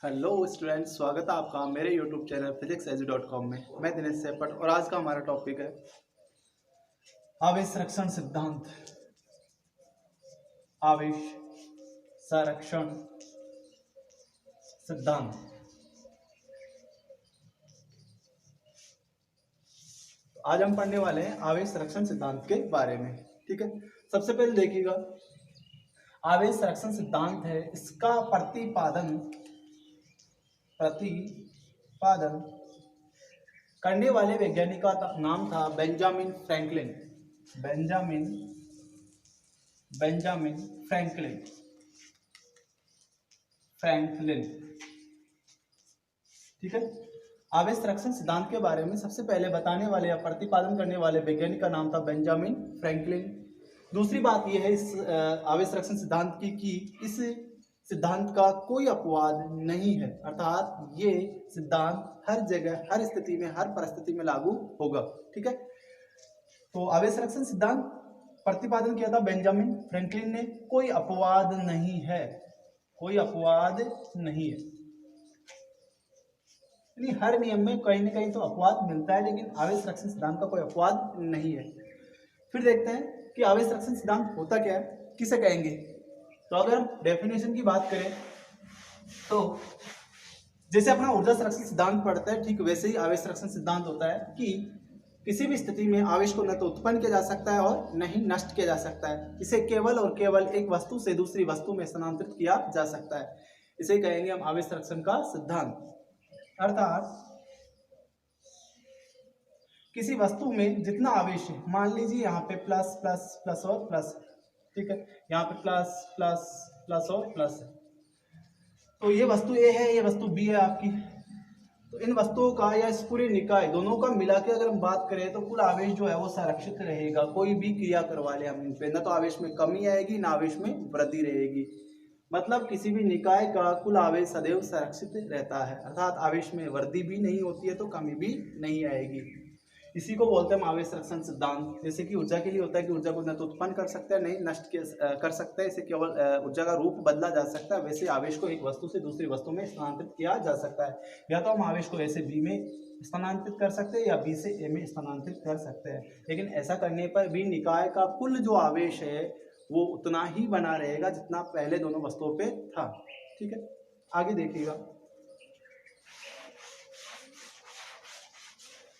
Hello students, स्वागत है आपका मेरे यूट्यूब चैनल physicsedu.com में। मैं दिनेश सेपट और आज का हमारा टॉपिक है आवेश संरक्षण सिद्धांत। आवेश संरक्षण सिद्धांत। आज हम पढ़ने वाले हैं आवेश संरक्षण सिद्धांत के बारे में। ठीक है, सबसे पहले देखिएगा, आवेश संरक्षण सिद्धांत है, इसका प्रतिपादन करने वाले वैज्ञानिक का नाम था बेंजामिन फ्रैंकलिन। Benjamin Franklin. ठीक है, आवेश संरक्षण सिद्धांत के बारे में सबसे पहले बताने वाले या प्रतिपादन करने वाले वैज्ञानिक का नाम था बेंजामिन फ्रैंकलिन। दूसरी बात यह है इस आवेश संरक्षण सिद्धांत की कि इस सिद्धांत का कोई अपवाद नहीं है, अर्थात ये सिद्धांत हर जगह, हर स्थिति में, हर परिस्थिति में लागू होगा। ठीक है, तो आवेश संरक्षण सिद्धांत प्रतिपादन किया था बेंजामिन फ्रैंकलिन ने। कोई अपवाद नहीं है, कोई अपवाद नहीं है, यानी हर नियम में कहीं ना कहीं तो अपवाद मिलता है, लेकिन आवेश संरक्षण सिद्धांत का कोई अपवाद नहीं है। फिर देखते हैं कि आवेश संरक्षण सिद्धांत होता क्या है, किसे कहेंगे। तो अगर हम डेफिनेशन की बात करें तो जैसे अपना ऊर्जा संरक्षण सिद्धांत पढ़ता है, ठीक वैसे ही आवेश संरक्षण सिद्धांत होता है कि किसी भी स्थिति में आवेश को न तो उत्पन्न किया जा सकता है और न ही नष्ट किया जा सकता है। इसे केवल और केवल एक वस्तु से दूसरी वस्तु में स्थानांतरित किया जा सकता है। इसे कहेंगे हम आवेश संरक्षण का सिद्धांत। अर्थात किसी वस्तु में जितना आवेश है, मान लीजिए यहाँ पे प्लस प्लस प्लस और प्लस, ठीक है, यहाँ पे प्लस प्लस प्लस और प्लस है, तो ये वस्तु ए है, ये वस्तु बी है आपकी। तो इन वस्तुओं का या इस पूरे निकाय दोनों का मिला के अगर हम बात करें तो कुल आवेश जो है वो संरक्षित रहेगा। कोई भी क्रिया करवा ले हम इन पे, न तो आवेश में कमी आएगी ना आवेश में वृद्धि रहेगी। मतलब किसी भी निकाय का कुल आवेश सदैव संरक्षित रहता है, अर्थात आवेश में वृद्धि भी नहीं होती है तो कमी भी नहीं आएगी। इसी को बोलते हैं हम आवेश संरक्षण सिद्धांत। जैसे कि ऊर्जा के लिए होता है कि ऊर्जा को न तो उत्पन्न कर सकते हैं नहीं नष्ट कर सकते हैं, इसे केवल ऊर्जा का रूप बदला जा सकता है। वैसे आवेश को एक वस्तु से दूसरी वस्तु में स्थानांतरित किया जा सकता है। या तो हम आवेश को ए से बी में स्थानांतरित कर सकते हैं या बी से ए में स्थानांतरित कर सकते हैं, लेकिन ऐसा करने पर भी निकाय का कुल जो आवेश है वो उतना ही बना रहेगा जितना पहले दोनों वस्तुओं पे था। ठीक है, आगे देखिएगा,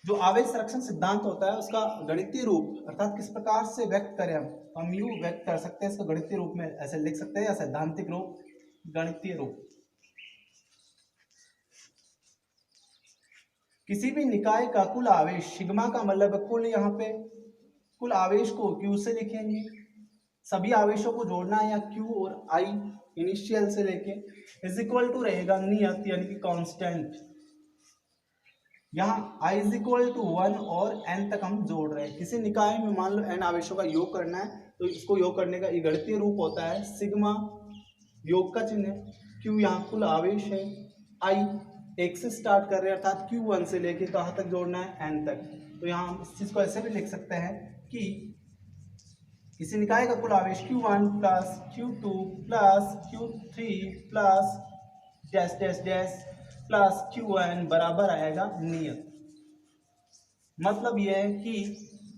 जो आवेश संरक्षण सिद्धांत होता है उसका गणितीय रूप, अर्थात किस प्रकार से व्यक्त करें हम यू व्यक्त कर सकते हैं इसका गणितीय रूप में ऐसे लिख सकते हैं, या सैद्धांतिक रूप, गणितीय रूप। किसी भी निकाय का कुल आवेश, सिग्मा का मतलब कुल, यहाँ पे कुल आवेश को क्यू से लिखेंगे, सभी आवेशों को जोड़ना है, या क्यू और आई इनिशियल से लेके इज इक्वल टू रहेगा नियत यानी कि कांस्टेंट। यहाँ i इज इक्वल टू 1 और n तक हम जोड़ रहे हैं। किसी निकाय में मान लो n आवेशों का योग करना है तो इसको योग करने का गणितीय रूप होता है सिग्मा, योग का चिन्ह है, q यहाँ कुल आवेश है, i एक से स्टार्ट कर रहे हैं अर्थात q1 से लेके कहाँ तक जोड़ना है n तक। तो यहाँ हम इस चीज को ऐसे भी लिख सकते हैं कि किसी निकाय का कुल आवेश q1 plus q2 plus q3 plus dash dash dash plus qn बराबर आएगा नियत। मतलब यह है कि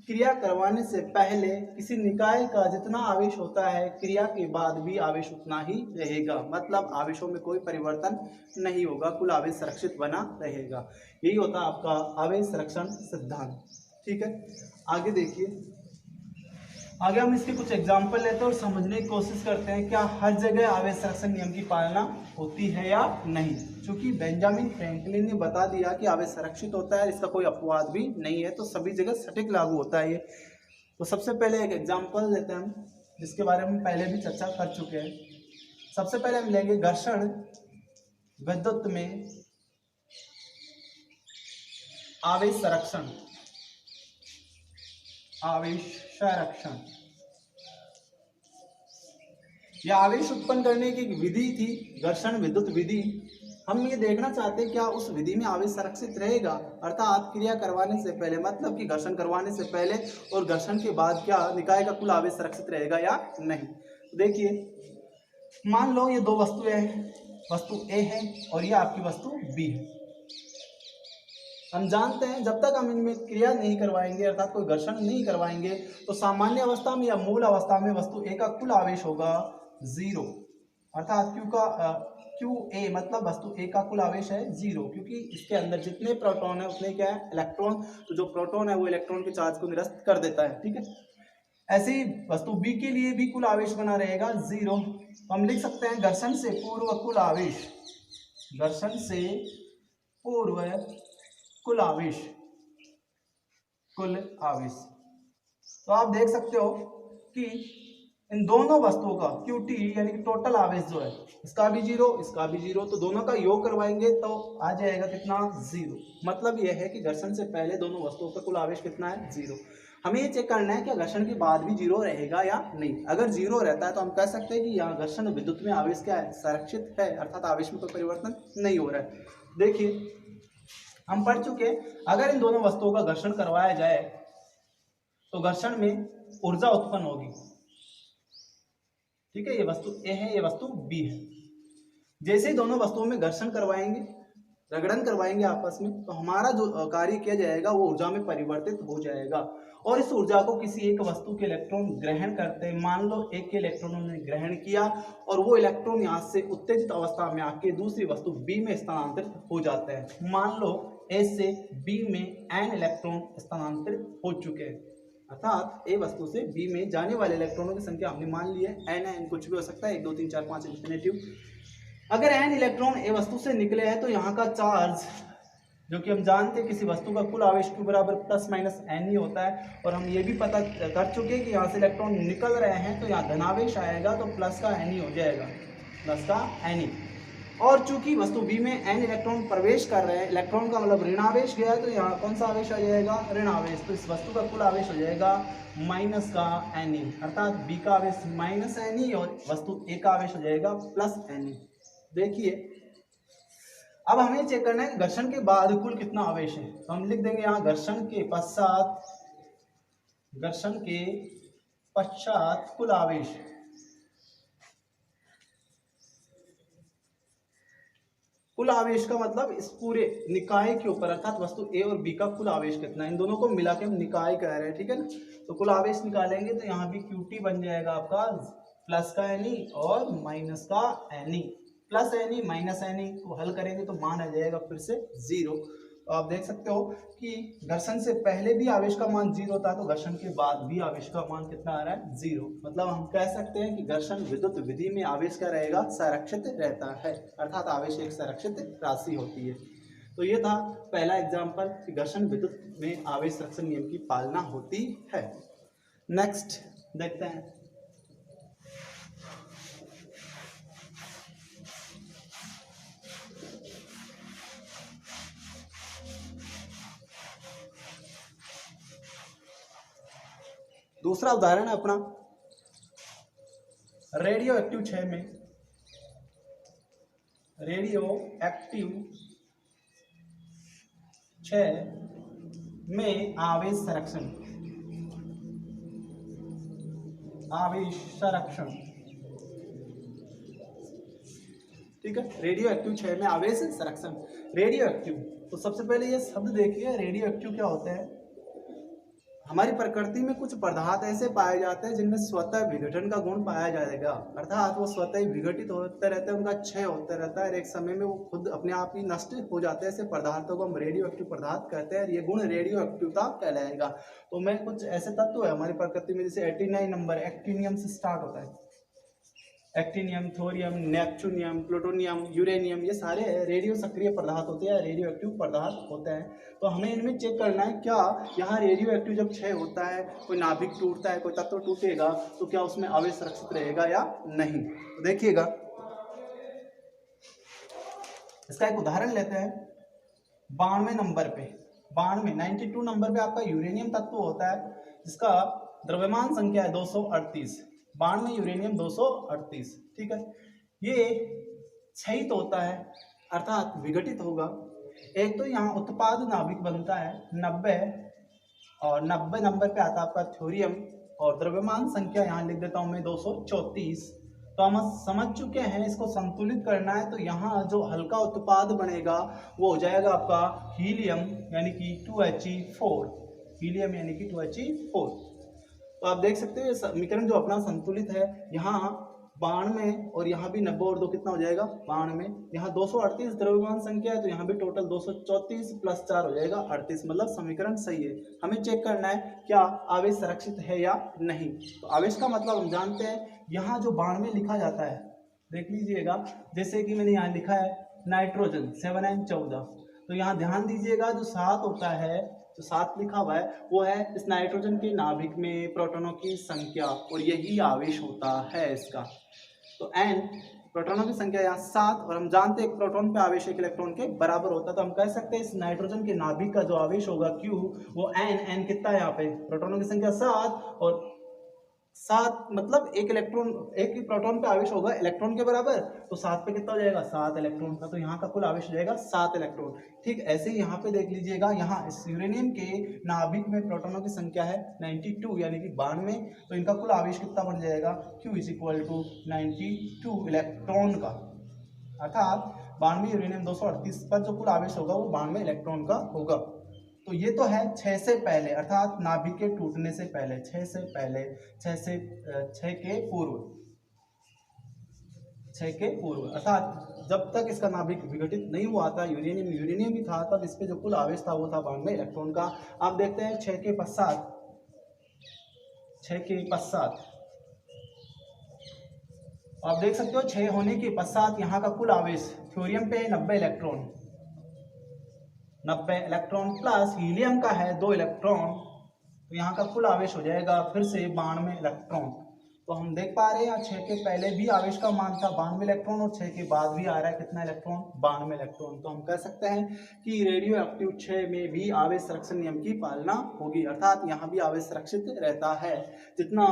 क्रिया करवाने से पहले किसी निकाय का जितना आवेश होता है क्रिया के बाद भी आवेश उतना ही रहेगा, मतलब आवेशों में कोई परिवर्तन नहीं होगा, कुल आवेश संरक्षित बना रहेगा। यही होता है आपका आवेश संरक्षण सिद्धांत। ठीक है, आगे देखिए, आगे हम इसके कुछ एग्जाम्पल लेते हैं और समझने की कोशिश करते हैं क्या हर जगह आवेश संरक्षण नियम की पालना होती है या नहीं। क्योंकि बेंजामिन फ्रैंकलिन ने बता दिया कि आवेश संरक्षित होता है, इसका कोई अपवाद भी नहीं है, तो सभी जगह सटीक लागू होता है ये। तो सबसे पहले एक एग्जाम्पल लेते हैं हम, जिसके बारे में पहले भी चर्चा कर चुके हैं। सबसे पहले हम लेंगे घर्षण विद्युत में आवेश संरक्षण। आवेश संरक्षण यह आवेश उत्पन्न करने की विधि थी, घर्षण विद्युत विधि। हम ये देखना चाहते हैं क्या उस विधि में आवेश संरक्षित रहेगा, अर्थात क्रिया करवाने से पहले, मतलब कि घर्षण करवाने से पहले और घर्षण के बाद क्या निकाय का कुल आवेश संरक्षित रहेगा या नहीं। देखिए, मान लो ये दो वस्तुएं हैं, वस्तु ए है और ये आपकी वस्तु बी है। हम जानते हैं जब तक हम इनमें क्रिया नहीं करवाएंगे अर्थात कोई घर्षण नहीं करवाएंगे तो सामान्य अवस्था में या मूल अवस्था में वस्तु ए का कुल आवेश होगा 0, अर्थात क्यू ए मतलब वस्तु ए का कुल आवेश है 0, क्योंकि इसके अंदर जितने प्रोटॉन है उतने क्या है इलेक्ट्रॉन, तो जो प्रोटॉन है वो इलेक्ट्रॉन के चार्ज को निरस्त कर देता है। ठीक है, ऐसे ही वस्तु बी के लिए भी कुल आवेश बना रहेगा 0। तो हम लिख सकते हैं घर्षण से पूर्व कुल आवेश, घर्षण से पूर्व कुल आवेश, कुल आवेश। तो आप देख सकते हो कि इन दोनों वस्तुओं का QT यानी कि टोटल आवेश जो है इसका भी 0 इसका भी 0, तो दोनों का योग करवाएंगे तो आ जाएगा कितना 0। मतलब यह है कि घर्षण से पहले दोनों वस्तुओं का कुल आवेश कितना है 0। हमें ये चेक करना है कि घर्षण के बाद भी 0 रहेगा या नहीं। अगर 0 रहता है तो हम कह सकते हैं कि यहाँ घर्षण विद्युत में आवेश क्या है संरक्षित है, अर्थात आवेश में कोई परिवर्तन नहीं हो रहा है। देखिए हम पढ़ चुके अगर इन दोनों वस्तुओं का घर्षण करवाया जाए तो घर्षण में ऊर्जा उत्पन्न होगी। ठीक है, ये वस्तु ए है ये वस्तु बी है। जैसे ही दोनों वस्तुओं में घर्षण करवाएंगे रगड़न करवाएंगे आपस में तो हमारा जो कार्य किया जाएगा वो ऊर्जा में परिवर्तित हो जाएगा और इस ऊर्जा को किसी एक वस्तु के इलेक्ट्रॉन ग्रहण करते हैं। मान लो एक के इलेक्ट्रॉनों ने ग्रहण किया और वो इलेक्ट्रॉन यहाँ से उत्तेजित अवस्था में आके दूसरी वस्तु बी में स्थानांतरित हो जाते हैं। मान लो ए से बी में n इलेक्ट्रॉन स्थानांतरित हो चुके हैं, अर्थात ए वस्तु से बी में जाने वाले इलेक्ट्रॉनों की संख्या हमने मान ली है n कुछ भी हो सकता है 1 2 3 4 5 इंफिनिटिव। अगर n इलेक्ट्रॉन ए वस्तु से निकले हैं तो यहाँ का चार्ज जो कि हम जानते हैं किसी वस्तु का कुल आवेश Q बराबर प्लस माइनस n ही होता है, और हम ये भी पता कर चुके हैं कि यहाँ से इलेक्ट्रॉन निकल रहे हैं तो यहाँ धनावेश आएगा तो प्लस का n ही हो जाएगा, प्लस का n ही। और चूंकि वस्तु बी में n इलेक्ट्रॉन प्रवेश कर रहे हैं, इलेक्ट्रॉन का मतलब ऋणावेश गया है तो यहाँ कौन सा आवेश आ जाएगा ऋणावेश, तो इस वस्तु का कुल आवेश हो जाएगा माइनस का n, अर्थात बी का आवेश माइनस n और वस्तु ए का आवेश हो जाएगा प्लस n। देखिए अब हमें चेक करना है घर्षण के बाद कुल कितना आवेश है, तो हम लिख देंगे यहाँ घर्षण के पश्चात कुल आवेश। कुल आवेश का मतलब इस पूरे निकाय के ऊपर अर्थात वस्तु ए और बी का कुल आवेश कितना है, इन दोनों को मिला के हम निकाय कह रहे हैं। ठीक है ना, तो कुल आवेश निकालेंगे तो यहाँ भी QT बन जाएगा आपका प्लस का NE और माइनस का NE, plus NE minus NE को हल करेंगे तो मान आ जाएगा फिर से 0। तो आप देख सकते हो कि घर्षण से पहले भी आवेश का मान 0 था तो घर्षण के बाद भी आवेश का मान कितना आ रहा है 0। मतलब हम कह सकते हैं कि घर्षण विद्युत विधि में आवेश का रहेगा संरक्षित रहता है, अर्थात आवेश एक संरक्षित राशि होती है। तो ये था पहला एग्जाम्पल कि घर्षण विद्युत में आवेश संरक्षण नियम की पालना होती है। नेक्स्ट देखते हैं। दूसरा उदाहरण है अपना रेडियो एक्टिव 6 में, रेडियो एक्टिव 6 में आवेश संरक्षण, आवेश संरक्षण। ठीक है, रेडियो एक्टिव 6 में आवेश संरक्षण। रेडियो एक्टिव, तो सबसे पहले ये शब्द देखिए रेडियो एक्टिव क्या होता है। हमारी प्रकृति में कुछ पदार्थ ऐसे पाए जाते हैं जिनमें स्वतः विघटन का गुण पाया जाएगा, अर्थात वो स्वतः ही विघटित होते रहते हैं, उनका क्षय होता रहता है और एक समय में वो खुद अपने आप ही नष्ट हो जाते हैं। ऐसे पदार्थों को हम रेडियो एक्टिव पदार्थ कहते हैं, ये गुण रेडियो एक्टिवता कहलाएगा। तो मैं कुछ ऐसे तत्व है हमारी प्रकृति में, जैसे 89 नंबर एक्टिनियम से स्टार्ट होता है, actinium, thorium, neptunium, plutonium, uranium, ये सारे रेडियो सक्रिय पदार्थ होते हैं, रेडियो एक्टिव पदार्थ होते हैं। तो हमें इनमें चेक करना है क्या यहाँ रेडियो एक्टिव जब क्षय होता है, कोई नाभिक टूटता है, कोई तत्व टूटेगा तो क्या उसमें आवेश सुरक्षित रहेगा या नहीं। तो देखिएगा इसका एक उदाहरण लेते हैं। 92 नंबर पे 92 नंबर पे आपका यूरेनियम तत्व होता है जिसका द्रव्यमान संख्या है 238, 92 यूरेनियम 238। ठीक है, ये क्षयित होता है अर्थात विघटित होगा। एक तो यहाँ उत्पाद नाभिक बनता है 90 और 90 नंबर पे आता है आपका थोरियम और द्रव्यमान संख्या यहाँ लिख देता हूँ मैं 234। तो हम समझ चुके हैं इसको संतुलित करना है, तो यहाँ जो हल्का उत्पाद बनेगा वो हो जाएगा आपका हीलियम यानी कि 2He4, हीलियम यानी कि 2He4। तो आप देख सकते हो ये समीकरण जो अपना संतुलित है, यहाँ 92 और यहाँ भी 90 और 2 कितना हो जाएगा 92, यहाँ 238 द्रव्यमान संख्या है तो यहाँ भी टोटल 234 प्लस 4 हो जाएगा 38, मतलब समीकरण सही है। हमें चेक करना है क्या आवेश संरक्षित है या नहीं। तो आवेश का मतलब हम जानते हैं, यहाँ जो 92 लिखा जाता है देख लीजिएगा, जैसे कि मैंने यहाँ लिखा है नाइट्रोजन 7N14, तो यहाँ ध्यान दीजिएगा जो 7 होता है, जो 7 लिखा हुआ है वो है इस नाइट्रोजन के नाभिक में प्रोटॉनों की संख्या और यही आवेश होता है इसका। तो N प्रोटॉनों की संख्या यहाँ 7 और हम जानते हैं एक प्रोटॉन पे आवेश एक इलेक्ट्रॉन के बराबर होता है, तो हम कह सकते हैं इस नाइट्रोजन के नाभिक का जो आवेश होगा Q वो N कितना है यहाँ पे प्रोटॉनों की संख्या 7 और 7 मतलब एक इलेक्ट्रॉन एक ही प्रोटॉन पे आवेश होगा इलेक्ट्रॉन के बराबर, तो 7 पे कितना हो जाएगा 7 इलेक्ट्रॉन का, तो यहाँ का कुल आवेश हो जाएगा 7 इलेक्ट्रॉन। ठीक ऐसे ही यहाँ पे देख लीजिएगा, यहाँ इस यूरेनियम के नाभिक में प्रोटॉनों की संख्या है 92 यानी कि 92, तो इनका कुल आवेश कितना बन जाएगा Q = 92 इलेक्ट्रॉन का, अर्थात 92 यूरेनियम 238 पर जो कुल आवेश होगा वो 92 इलेक्ट्रॉन का होगा। तो ये तो है 6 से पहले अर्थात नाभिक के टूटने से पहले, 6 से पहले, 6 के पूर्व, 6 के पूर्व अर्थात जब तक इसका नाभिक विघटित नहीं हुआ था, यूरेनियम भी था, तब इस पे जो कुल आवेश था वो था 92 इलेक्ट्रॉन का। आप देखते हैं 6 के पश्चात आप देख सकते हो 6 होने के पश्चात यहाँ का कुल आवेश थोरियम पे 90 इलेक्ट्रॉन प्लस हीलियम का है 2 इलेक्ट्रॉन, तो यहाँ का कुल आवेश हो जाएगा फिर से 92 इलेक्ट्रॉन। तो हम देख पा रहे हैं यहाँ 6 के पहले भी आवेश का मान था 92 इलेक्ट्रॉन और 6 के बाद भी आ रहा है कितना इलेक्ट्रॉन 92 इलेक्ट्रॉन। तो हम कह सकते हैं कि रेडियो एक्टिव 6 में भी आवेश संरक्षण नियम की पालना होगी, अर्थात यहाँ भी आवेश सुरक्षित रहता है। जितना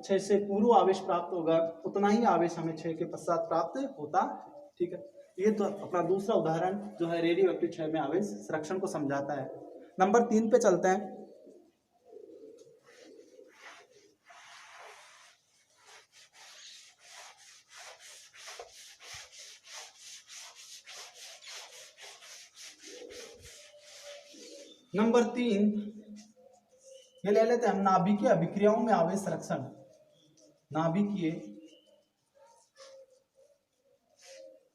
6 से पूर्व आवेश प्राप्त होगा उतना ही आवेश हमें 6 के पश्चात प्राप्त होता है। ठीक है, ये तो अपना दूसरा उदाहरण जो है रेडियो एक्टिव 6 में आवेश संरक्षण को समझाता है। नंबर 3 पे चलते हैं। नंबर 3 ये ले लेते हैं हम, नाभिकीय अभिक्रियाओं में आवेश संरक्षण। नाभिकीय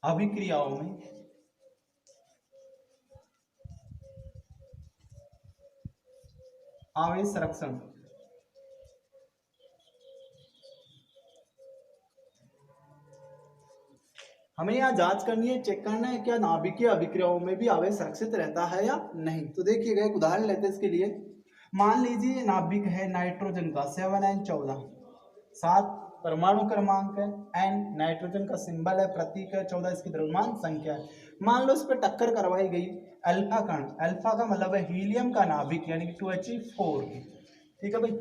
अभिक्रियाओं में आवेश संरक्षण। हमें यहाँ जांच करनी है, चेक करना है क्या नाभिकीय अभिक्रियाओं में भी आवेश सुरक्षित रहता है या नहीं। तो देखिएगा एक उदाहरण लेते हैं इसके लिए। मान लीजिए नाभिक है नाइट्रोजन का 7N14, 7 परमाणु क्रमांक है, N नाइट्रोजन का सिंबल है, प्रतीक है, 14 इसकी द्रव्यमान संख्या है। मान लो इस पर टक्कर करवाई गई अल्फा कण, अल्फा का मतलब है हीलियम का नाभिक यानी कि 2He4। ठीक है भाई,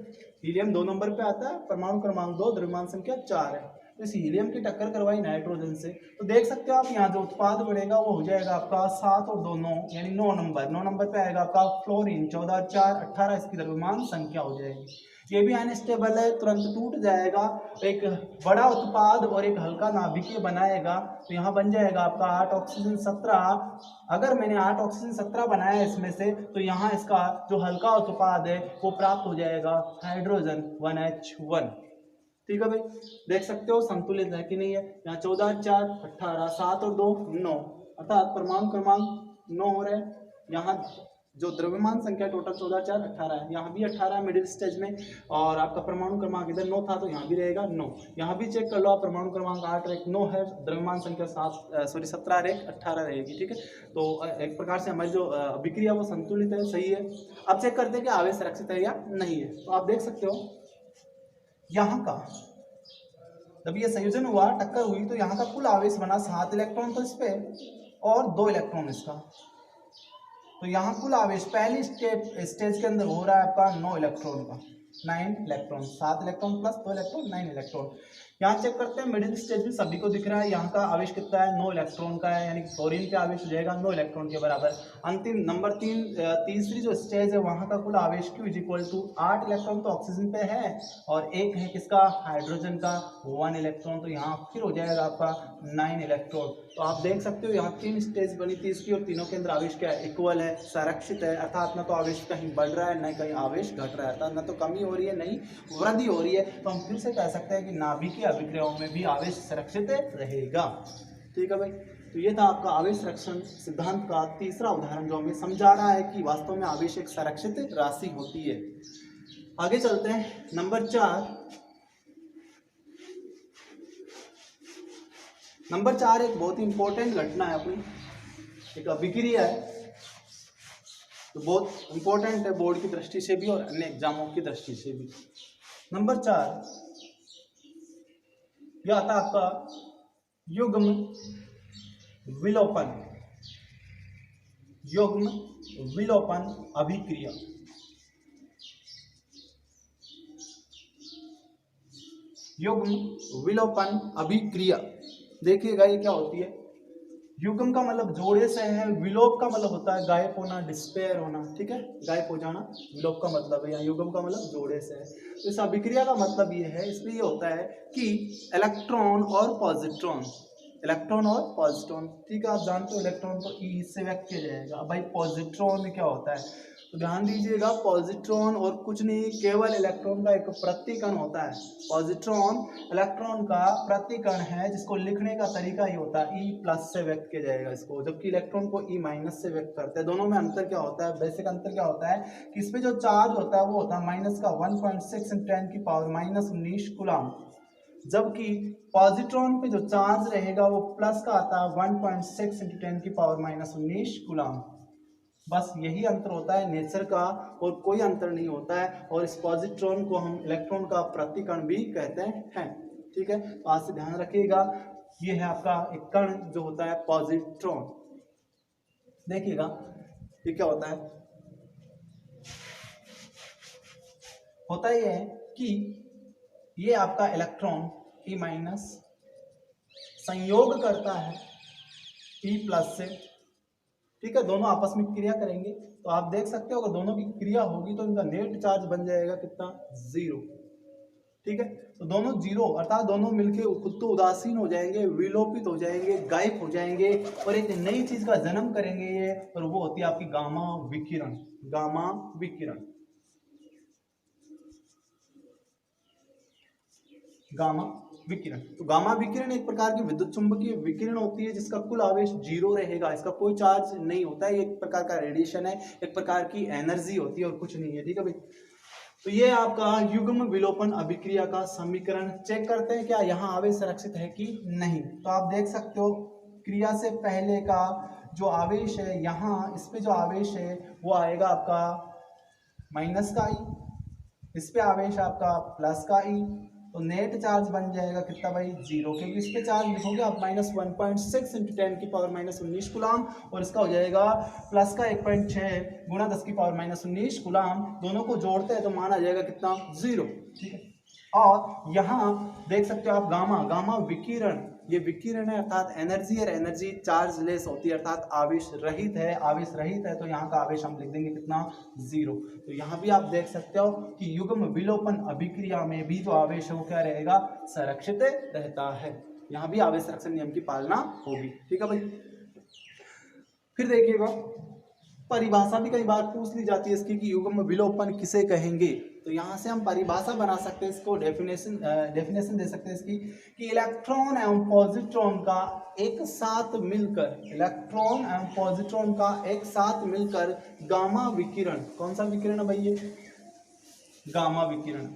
हीलियम 2 नंबर पे आता है, परमाणु क्रमांक 2, द्रव्यमान संख्या 4 है। तो इस हीलियम की टक्कर करवाई नाइट्रोजन से, तो देख सकते हो आप यहाँ जो उत्पाद बढ़ेगा वो हो जाएगा आपका 7 और 2 9 यानी 9 नंबर पे आएगा आपका फ्लोरीन, 14 4 18 इसकी द्रव्यमान संख्या हो जाएगी। ये भी अनस्टेबल है, तुरंत टूट जाएगा। एक बड़ा उत्पाद और एक हल्का नाभिकीय बनाएगा, तो यहाँ बन जाएगा आपका 8 ऑक्सीजन 17। अगर मैंने 8 ऑक्सीजन 17 बनाया इसमें से, तो यहाँ इसका जो हल्का उत्पाद है वो प्राप्त हो जाएगा हाइड्रोजन 1H1। ठीक है भाई, देख सकते हो संतुलित है कि नहीं है। यहाँ 14 4 18, 7 और 2 9 अर्थात परमाणु क्रमांक 9 हो रहे हैं। यहाँ जो द्रव्यमान संख्या टोटल 14 4 18 है, यहाँ भी 18 है मिडिल स्टेज में, और आपका परमाणु क्रमांक इधर 9 था तो यहाँ भी रहेगा 9। यहाँ भी चेक कर लो आप, परमाणु क्रमांक 8 और 9 है, द्रव्यमान संख्या 17 और 18 रहेगी। ठीक है, तो एक प्रकार से हमारी जो अभिक्रिया वो संतुलित है, सही है। अब चेक करते हैं कि आवेश सुरक्षित है या नहीं है। तो आप देख सकते हो यहाँ का जब ये संयोजन हुआ, टक्कर हुई, तो यहाँ का कुल आवेश बना 7 इलेक्ट्रॉन तो इस पे और 2 इलेक्ट्रॉन इसका। तो यहाँ कुल आवेश पहली स्टेज के अंदर हो रहा है आपका 9 इलेक्ट्रॉन का, 9 electron, 7 electron plus 2 electron 9 electron. यहाँ चेक करते हैं मिडिल स्टेज में सभी को दिख रहा है, यहाँ का आवेश कितना है, 9 इलेक्ट्रॉन का है, यानी क्लोरीन का आवेश हो जाएगा 9 इलेक्ट्रॉन के बराबर। अंतिम नंबर 3 तीसरी जो स्टेज है वहाँ का कुल आवेश Q is equal to 8 electron तो ऑक्सीजन पे है और एक है किसका, हाइड्रोजन का 1 इलेक्ट्रॉन, तो यहाँ फिर हो जाएगा आपका 9 इलेक्ट्रॉन। तो आप देख सकते हो यहाँ 3 स्टेज बनी थी इसकी और तीनों के अंदर आवेश क्या है, इक्वल है, संरक्षित है, अर्थात न तो आवेश कहीं बढ़ रहा है न कहीं आवेश घट रहा है, अर्थात न तो कमी हो रही है नहीं वृद्धि हो रही है। तो हम फिर से कह सकते हैं कि नाभिकीय अभिक्रियाओं में भी आवेश संरक्षित रहेगा। ठीक है भाई, तो ये था आपका आवेश संरक्षण सिद्धांत का तीसरा उदाहरण जो हमें समझा रहा है कि वास्तव में आवेश एक संरक्षित राशि होती है। आगे चलते हैं नंबर 4। नंबर 4 एक बहुत ही इंपॉर्टेंट घटना है अपनी, एक अभिक्रिया है, तो बहुत इंपॉर्टेंट है बोर्ड की दृष्टि से भी और अन्य एग्जामों की दृष्टि से भी। नंबर 4 यह आता आपका युग्म विलोपन, युग्म विलोपन अभिक्रिया। युग्म विलोपन अभिक्रिया, देखिएगा ये क्या होती है। युग्म का मतलब जोड़े से है, विलोप का मतलब होता है गायब होना, डिस्पेयर होना, ठीक है, गायब हो जाना, विलोप का मतलब है, या युग्म का मतलब जोड़े से है। तो इस अभिक्रिया का मतलब ये है, इसमें ये होता है कि इलेक्ट्रॉन और पॉजिट्रॉन, इलेक्ट्रॉन और पॉजिट्रॉन, ठीक है, आप जानते हो इलेक्ट्रॉन को ई से व्यक्त किया जाएगा। अब भाई पॉजिट्रॉन में क्या होता है, तो ध्यान दीजिएगा, पॉजिट्रॉन और कुछ नहीं, केवल इलेक्ट्रॉन का एक प्रतिकण होता है। पॉजिट्रॉन इलेक्ट्रॉन का प्रतिकण है जिसको लिखने का तरीका ये होता है E+ से व्यक्त किया जाएगा इसको, जबकि इलेक्ट्रॉन को E- से व्यक्त करते हैं। दोनों में अंतर क्या होता है, बेसिक अंतर क्या होता है कि इसमें जो चार्ज होता है वो होता है माइनस का 1.6 × 10⁻⁻19 कूलम, जबकि पॉजिट्रॉन पे जो चार्ज रहेगा वो प्लस का आता है 1.6 × 10⁻⁻19 कूलम। बस यही अंतर होता है नेचर का, और कोई अंतर नहीं होता है। और इस पॉजिट्रॉन को हम इलेक्ट्रॉन का प्रतिकण भी कहते हैं। ठीक है, तो आज से ध्यान रखिएगा, ये है आपका एक कण जो होता है पॉजिट्रॉन। देखिएगा ये क्या होता है, होता ये है कि ये आपका इलेक्ट्रॉन E- संयोग करता है E+ से, ठीक है, दोनों आपस में क्रिया करेंगे। तो आप देख सकते हो अगर दोनों की क्रिया होगी तो इनका नेट चार्ज बन जाएगा कितना, 0। ठीक है, तो दोनों 0 अर्थात दोनों मिलके खुद तो उदासीन हो जाएंगे, विलोपित हो जाएंगे, गायब हो जाएंगे और एक नई चीज का जन्म करेंगे ये, और वो होती है आपकी गामा विकिरण। गामा विकिरण, गामा विकिरण। तो गामा विकिरण एक प्रकार की विद्युत चुंबकीय विकिरण होती है जिसका कुल आवेश 0 रहेगा, इसका कोई चार्ज नहीं होता है, एक प्रकार का रेडिएशन है, एक प्रकार की एनर्जी होती है और कुछ नहीं है। ठीक है भाई, तो ये आपका युग्म विलोपन अभिक्रिया का समीकरण। चेक करते हैं क्या यहाँ आवेश संरक्षित है कि नहीं। तो आप देख सकते हो क्रिया से पहले का जो आवेश है, यहाँ इस पे जो आवेश है वो आएगा आपका माइनस का ई, इस पे आवेश आपका प्लस का ई, तो नेट चार्ज बन जाएगा कितना भाई, 0, क्योंकि इस पे चार्ज लिखोगे आप -1.6 × 10⁻⁻19 कूलम, और इसका हो जाएगा प्लस का 1.6 × 10⁻⁻19 कूलम, दोनों को जोड़ते हैं तो मान आ जाएगा कितना, 0। ठीक है, और यहाँ देख सकते हो आप गामा, गामा विकिरण, ये विकिरण है अर्थात एनर्जी, और एनर्जी चार्ज लेस होती है अर्थात आवेश रहित है, आवेश रहित है, तो यहाँ का आवेश हम लिख देंगे कितना, 0। तो यहाँ भी आप देख सकते हो कि युग्म विलोपन अभिक्रिया में भी जो आवेश है वो क्या रहेगा, संरक्षित रहता है। यहाँ भी आवेश संरक्षण नियम की पालना होगी। ठीक है भाई, फिर देखिएगा परिभाषा भी कई बार पूछ ली जाती है इसकी कि युग्म विलोपन किसे कहेंगे। तो यहाँ से हम परिभाषा बना सकते हैं इसको, डेफिनेशन दे सकते हैं इसकी कि इलेक्ट्रॉन एवं पॉजिट्रॉन का एक साथ मिलकर, इलेक्ट्रॉन एवं पॉजिट्रॉन का एक साथ मिलकर गामा विकिरण, कौन सा विकिरण है भाई ये, गामा विकिरण,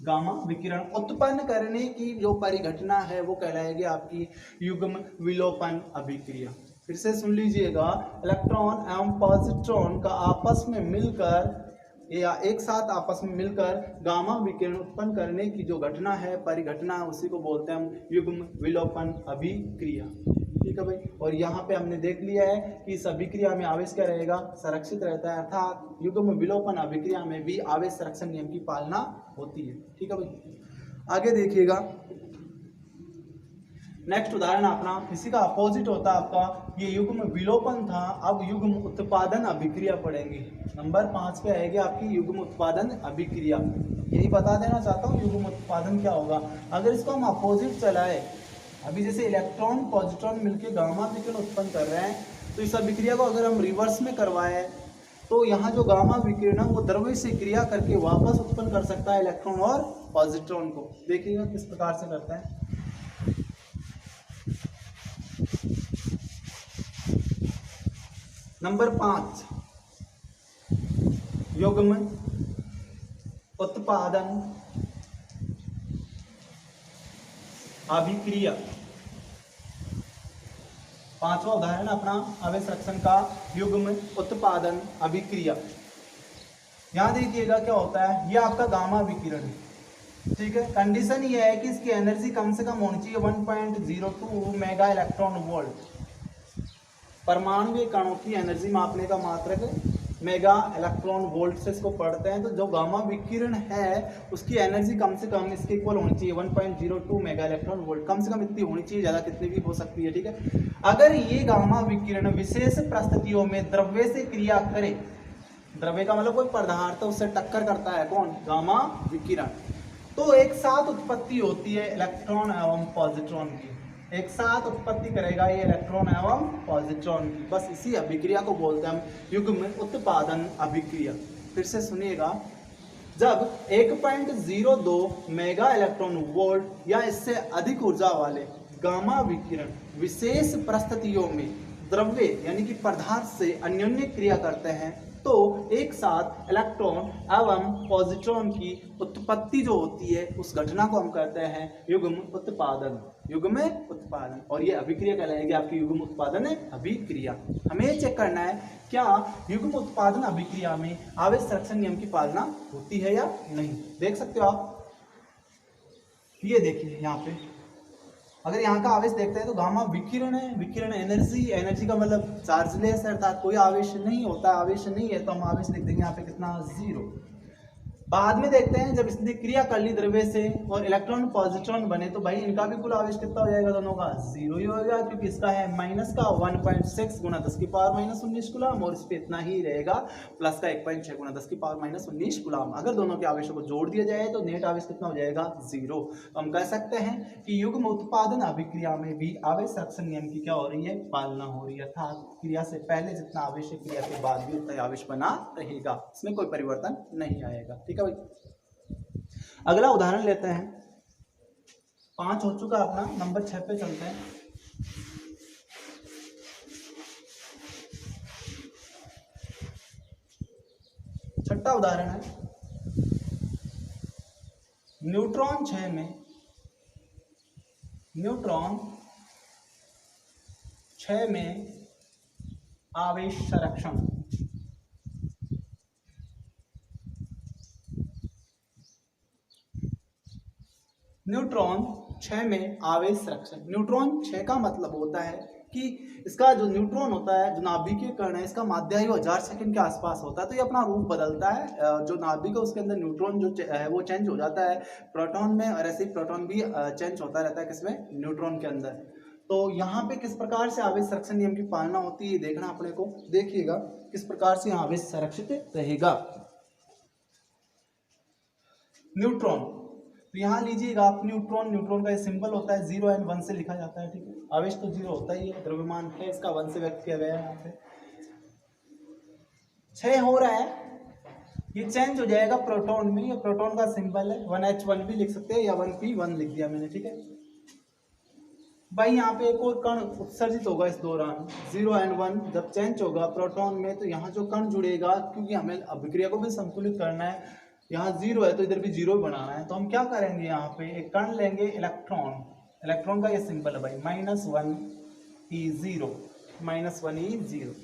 गामा विकिरण उत्पन्न करने की जो परिघटना है वो कहलाएगी आपकी युग्म विलोपन अभिक्रिया। फिर से सुन लीजिएगा, इलेक्ट्रॉन एवं पॉजिट्रॉन का आपस में मिलकर या एक साथ आपस में मिलकर गामा विकिरण उत्पन्न करने की जो घटना है, परिघटना, उसी को बोलते हैं हम युग्म विलोपन अभिक्रिया। ठीक है भाई। और यहाँ पे हमने देख लिया है कि इस अभिक्रिया में आवेश क्या रहेगा, संरक्षित रहता है, अर्थात युग्म विलोपन अभिक्रिया में भी आवेश संरक्षण नियम की पालना होती है। ठीक है भाई, आगे देखिएगा नेक्स्ट उदाहरण अपना इसी का अपोजिट होता है आपका, ये युग्म विलोपन था, अब युग्म उत्पादन अभिक्रिया पढ़ेंगे। नंबर 5 पे आएगी आपकी युग्म उत्पादन अभिक्रिया। यही बता देना चाहता हूँ युग्म उत्पादन क्या होगा। अगर इसको हम अपोजिट चलाए, अभी जैसे इलेक्ट्रॉन पॉजिट्रॉन मिलके गामा विकिरण उत्पन्न कर रहे हैं, तो इस अभिक्रिया को अगर हम रिवर्स में करवाए तो यहाँ जो गामा विकिरण है वो द्रव्य से क्रिया करके वापस उत्पन्न कर सकता है इलेक्ट्रॉन और पॉजिट्रॉन को। देखिएगा किस प्रकार से करता है। नंबर 5 युग्म उत्पादन अभिक्रिया। पांचवा उदाहरण अपना आवेश संरक्षण का युग्म उत्पादन अभिक्रिया। यहां देखिएगा क्या होता है, ये आपका गामा विकिरण है, ठीक है। कंडीशन ये है कि इसकी एनर्जी कम से कम होनी चाहिए 1.02 मेगा इलेक्ट्रॉन वोल्ट। परमाणु कणों की एनर्जी मापने का मात्रक मेगा इलेक्ट्रॉन वोल्ट से इसको पढ़ते हैं। तो जो गामा विकिरण है उसकी एनर्जी कम से कम इसके इक्वल होनी चाहिए 1.02 मेगा इलेक्ट्रॉन वोल्ट, कम से कम इतनी होनी चाहिए, ज़्यादा कितनी भी हो सकती है, ठीक है। अगर ये गामा विकिरण विशेष परिस्थितियों में द्रव्य से क्रिया करे, द्रव्य का मतलब कोई पदार्थ उससे टक्कर करता है, कौन, गामा विकिरण, तो एक साथ उत्पत्ति होती है इलेक्ट्रॉन एवं पॉजिट्रॉन की, एक साथ उत्पत्ति करेगा ये इलेक्ट्रॉन एवं पॉजिट्रॉन की। बस इसी अभिक्रिया को बोलते हैं हम युग्म उत्पादन अभिक्रिया। फिर से सुनिएगा, जब 1.02 मेगा इलेक्ट्रॉन वोल्ट या इससे अधिक ऊर्जा वाले गामा विकिरण विशेष परिस्थितियों में द्रव्य यानी कि पदार्थ से अन्योन्य क्रिया करते हैं, तो एक साथ इलेक्ट्रॉन एवं पॉजिट्रॉन की उत्पत्ति जो होती है उस घटना को हम कहते हैं युग्म उत्पादन, युग्म उत्पादन। और ये अभिक्रिया कहलाएगी आपकी युग्म उत्पादन अभिक्रिया। हमें चेक करना है क्या युग्म उत्पादन अभिक्रिया में आवेश संरक्षण नियम की पालना होती है या नहीं। देख सकते हो आप, ये देखिए यहाँ पे अगर यहाँ का आवेश देखते हैं तो गामा विकिरण है, विकिरण एनर्जी का मतलब चार्जलेस है, अर्थात कोई आवेश नहीं होता, आवेश नहीं है, तो हम आवेश लिख देंगे यहाँ पे कितना, 0। बाद में देखते हैं जब इसने क्रिया कर ली द्रव्य से और इलेक्ट्रॉन पॉजिट्रॉन बने, तो भाई इनका भी कुल आवेश कितना हो जाएगा, दोनों का 0 ही होगा, क्योंकि इसका है माइनस का 1.6 गुना 10 की पावर माइनस 19 गुलाम और इस पे इतना ही रहेगा प्लस का 1.6 गुना 10 की पावर माइनस 19 गुलाम। अगर दोनों के आवेशों को जोड़ दिया जाए तो नेट आवेश कितना हो जाएगा, 0। तो हम कह सकते हैं कि युग्म उत्पादन अभिक्रिया में भी आवेश संरक्षण नियम की क्या हो रही है, पालना हो रही है, अर्थात क्रिया से पहले जितना आवेश है क्रिया के बाद भी उतना आवेश बना रहेगा, इसमें कोई परिवर्तन नहीं आएगा, ठीक है भाई। अगला उदाहरण लेते हैं, 5 हो चुका अपना, नंबर 6 पे चलते हैं। छठा उदाहरण है, न्यूट्रॉन 6 में आवेश संरक्षण। न्यूट्रॉन 6 में आवेश संरक्षण। न्यूट्रॉन 6 का मतलब होता है कि इसका जो न्यूट्रॉन होता है, जो नाभिकीय कण है, इसका माध्यायु 1000 सेकंड के आसपास होता है, तो ये अपना रूप बदलता है, जो नाभिक है उसके अंदर न्यूट्रॉन जो है वो चेंज हो जाता है प्रोटॉन में, और ऐसे ही प्रोटॉन भी चेंज होता रहता है किसमें, न्यूट्रॉन के अंदर। तो यहाँ पे किस प्रकार से आवेश संरक्षण नियम की पालना होती है देखना अपने को। देखिएगा किस प्रकार से आवेश संरक्षित रहेगा। न्यूट्रॉन, तो यहाँ लीजिएगा आप न्यूट्रॉन का ये सिंबल होता है 0 और 1 से लिखा जाता है, ठीक है। आवेश तो 0 होता ही है, द्रव्यमान है इसका 1 से व्यक्त किया गया है। यहाँ पे 6 हो रहा है, ये चेंज हो जाएगा प्रोटॉन में, ये प्रोटॉन का सिंबल है, 1H1 भी लिख सकते हैं या 1P1 लिख दिया मैंने, ठीक है भाई। यहाँ पे एक और कण उत्सर्जित होगा इस दौरान, 0 और 1 जब चेंज होगा प्रोटॉन में, तो यहाँ जो कण जुड़ेगा, क्योंकि हमें अभिक्रिया को भी संतुलित करना है, यहाँ 0 है तो इधर भी 0 बनाना है, तो हम क्या करेंगे, यहाँ पे एक कण लेंगे इलेक्ट्रॉन का ये सिंबल है भाई, -1E0, -1E0।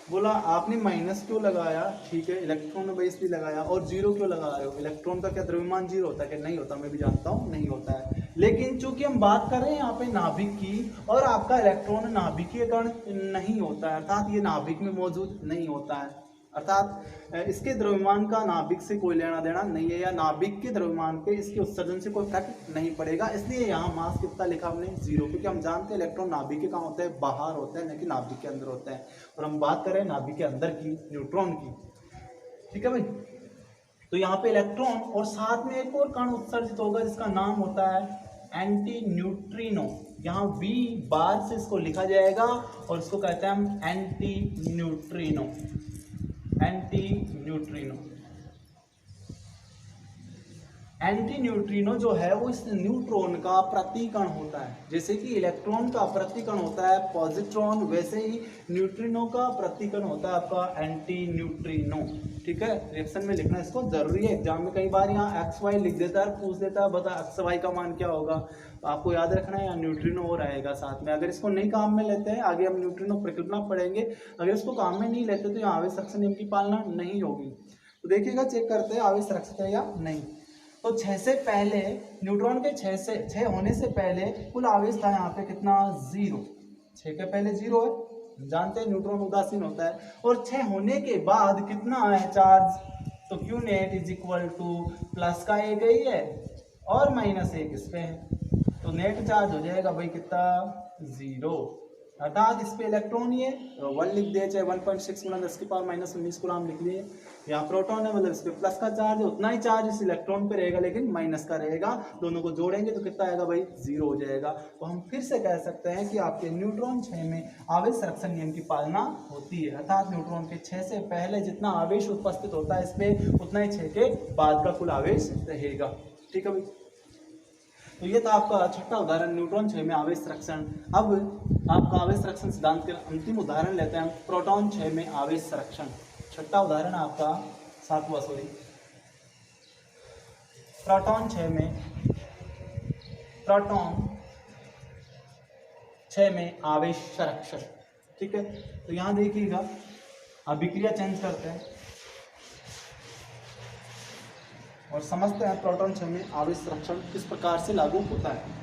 बोला आपने माइनस क्यों लगाया, ठीक है, इलेक्ट्रॉन ने भाई इसलिए लगाया, और 0 क्यों लगा रहे हो, इलेक्ट्रॉन का क्या द्रव्यमान 0 होता है कि नहीं होता, मैं भी जानता हूँ नहीं होता है, लेकिन चूंकि हम बात कर रहे हैं यहाँ पे नाभिक की, और आपका इलेक्ट्रॉन नाभिकीय कण नहीं होता है, अर्थात ये नाभिक में मौजूद नहीं होता है, अर्थात इसके द्रव्यमान का नाभिक से कोई लेना देना नहीं है, या नाभिक के द्रव्यमान पे इसके उत्सर्जन से कोई इफेक्ट नहीं पड़ेगा। इसलिए यहाँ मास कितना लिखा हमने 0, क्योंकि हम जानते हैं इलेक्ट्रॉन नाभिक के कहाँ होता है, बाहर होता है, न कि नाभिक के अंदर होता है। और हम बात कर रहे हैं नाभिक के अंदर की, न्यूट्रॉन की। ठीक है भाई, तो यहाँ पे इलेक्ट्रॉन और साथ में एक और कण उत्सर्जित होगा जिसका नाम होता है एंटी न्यूट्रिनो। यहाँ V बार से इसको लिखा जाएगा और इसको कहते हैं हम anti neutrino. Anti neutrino, anti neutrino जो है वो इस न्यूट्रॉन का प्रतिकण होता है। जैसे कि इलेक्ट्रॉन का प्रतिकण होता है पॉजिट्रॉन, वैसे ही न्यूट्रिनो का प्रतिकण होता है आपका एंटी न्यूट्रिनो। ठीक है, रिएक्शन में लिखना इसको जरूरी है। एग्जाम में कई बार यहाँ एक्स वाई लिख देता है, पूछ देता है बता एक्स वाई का मान क्या होगा, तो आपको याद रखना है यहाँ न्यूट्रिनो हो रहेगा साथ में। अगर इसको नहीं काम में लेते हैं, आगे हम न्यूट्रिनो प्रकृतना पढ़ेंगे, अगर इसको काम में नहीं लेते तो यहाँ आवेश संरक्षण नियम की पालना नहीं होगी। तो देखिएगा, चेक करते हैं आवेश संरक्षित है या नहीं। तो 6 से पहले न्यूट्रॉन के 6 होने से पहले कुल आवेश था यहाँ पे कितना, 0। 6 के पहले 0 है, जानते हैं न्यूट्रॉन उदासीन होता है। और 6 होने के बाद कितना है चार्ज, तो Q net is equal two plus का एक ही है और माइनस एक इस पे है, तो नेट चार्ज हो जाएगा भाई कितना, 0। अर्थात इस पे इलेक्ट्रॉन ही है, 1 लिख दिए, चाहे 1.6 गुना 10⁻−19 कूलम लिख लिए। यहाँ प्रोटॉन है, मतलब इस पे प्लस का चार्ज है, उतना ही चार्ज इस इलेक्ट्रॉन पे रहेगा लेकिन माइनस का रहेगा। दोनों को जोड़ेंगे तो कितना आएगा भाई, 0 हो जाएगा। तो हम फिर से कह सकते हैं कि आपके न्यूट्रॉन 6 में आवेश संरक्षण नियम की पालना होती है, अर्थात न्यूट्रॉन के 6 से पहले जितना आवेश उपस्थित होता है इस पे, उतना ही 6 के बाद का कुल आवेश रहेगा। ठीक है भाई, तो ये था आपका छठा उदाहरण, न्यूट्रॉन 6 में आवेश संरक्षण। अब आपका आवेश संरक्षण सिद्धांत के अंतिम उदाहरण लेते हैं, प्रोटॉन 6 में आवेश संरक्षण। छठा उदाहरण आपका 7वां, प्रोटॉन 6 में आवेश संरक्षण। ठीक है, तो यहाँ देखिएगा, अभिक्रिया चेंज करते हैं और समझते हैं प्रोटॉन 6 में आवेश संरक्षण किस प्रकार से लागू होता है।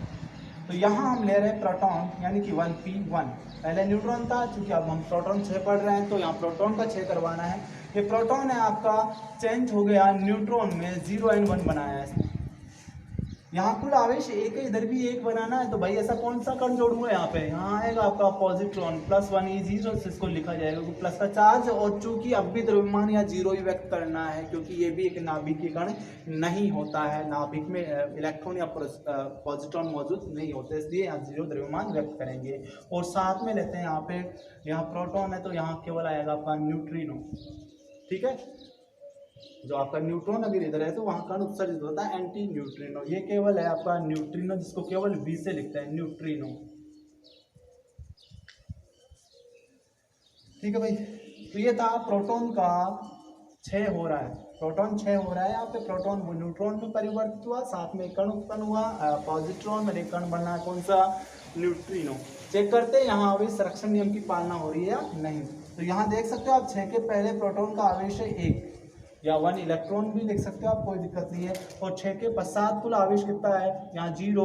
तो यहाँ हम ले रहे हैं प्रोटॉन यानी कि 1p1, पहले न्यूट्रॉन था, क्योंकि अब हम प्रोटॉन 6 पढ़ रहे हैं तो यहाँ प्रोटॉन का 6 करवाना है। ये प्रोटॉन है आपका, चेंज हो गया न्यूट्रॉन में, 0 और 1 बनाया है इसने। यहाँ कुल आवेश एक है, इधर भी एक बनाना है, तो भाई ऐसा कौन सा कण जोड़ूंगा यहाँ पे, यहाँ आएगा आपका पॉजिट्रॉन, +1 E0 से इसको लिखा जाएगा क्योंकि प्लस का चार्ज, और चूंकि अब भी द्रव्यमान या 0 ही व्यक्त करना है क्योंकि ये भी एक नाभिकीय कण नहीं होता है, नाभिक में इलेक्ट्रॉन या पॉजिट्रॉन मौजूद नहीं होते, इसलिए यहाँ 0 द्रव्यमान व्यक्त करेंगे। और साथ में लेते हैं यहाँ पे, यहाँ प्रोटॉन है तो यहाँ केवल आएगा आपका न्यूट्रिनो। ठीक है, जो आपका न्यूट्रॉन अगर इधर है तो वहां कण उत्सर्जित होता है एंटी न्यूट्रिनो। ये केवल है आपका न्यूट्रिनो, जिसको केवल V से लिखते हैं, न्यूट्रिनो। ठीक है भाई, तो ये था प्रोटॉन का 6 हो रहा है, प्रोटॉन 6 हो रहा है। यहाँ पे प्रोटॉन वो न्यूट्रॉन में परिवर्तित हुआ, साथ में कण उत्पन्न हुआ, पॉजिट्रॉन में एक कण बनना है, कौन सा, न्यूट्रिनो। चेक करते हैं यहाँ आवेश संरक्षण नियम की पालना हो रही है या नहीं। तो यहाँ देख सकते हो आप, 6 के पहले प्रोटॉन का आवेश है 1 या 1 इलेक्ट्रॉन भी लिख सकते हो आप, कोई दिक्कत नहीं है। और 6 के पश्चात कुल आवेश कितना है, यहाँ 0